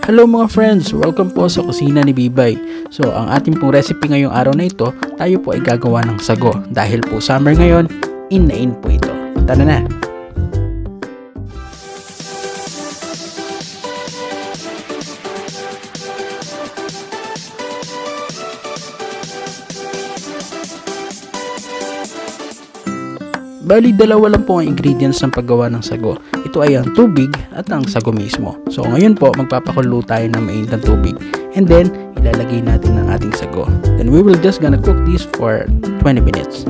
Hello mga friends! Welcome po sa Kusina ni Bibay. So ang ating pong recipe ngayong araw na ito, tayo po ay gagawa ng sago. Dahil po summer ngayon, in na in po ito. Tara na! Bali, dalawa lang po ang ingredients ng paggawa ng sago. Ito ay ang tubig at ang sago mismo. So ngayon po, magpapakulo tayo ng mainit na tubig. And then, ilalagay natin ang ating sago. Then we will just gonna cook this for 20 minutes.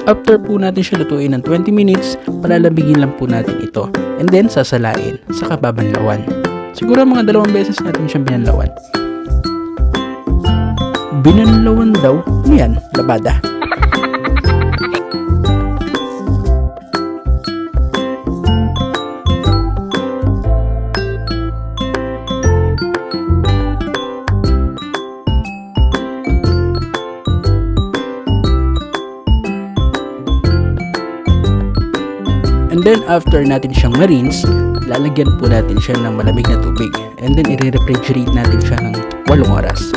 After po natin siya lutuin ng 20 minutes, palalambigin lang po natin ito. And then, sasalain, saka babanlawan. Siguro mga 2 beses natin siyang binanlawan. Binanlawan daw? Ano yan? Labada. And then after natin siyang ma-rinse, lalagyan po natin siya ng malamig na tubig. And then i-refrigerate natin siya ng 8 oras.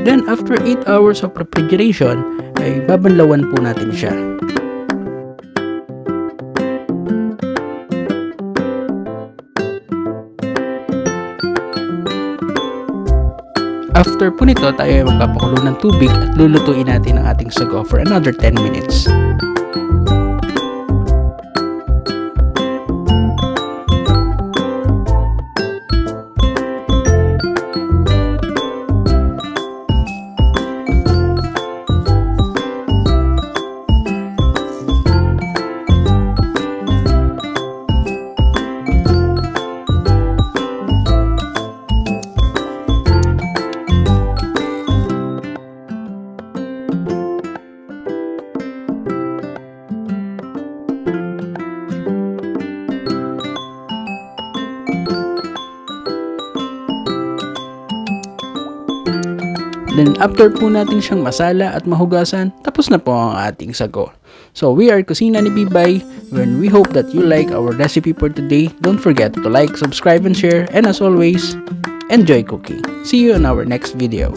Then after 8 hours of refrigeration, ay babanlawan po natin siya. After po nito, tayo ay magpapakulo ng tubig at lulutuin natin ang ating sago for another 10 minutes. Then after po natin siyang masala at mahugasan, tapos na po ang ating sago. So we are Kusina ni Bibay, and we hope that you like our recipe for today. Don't forget to like, subscribe, and share. And as always, enjoy cooking. See you in our next video.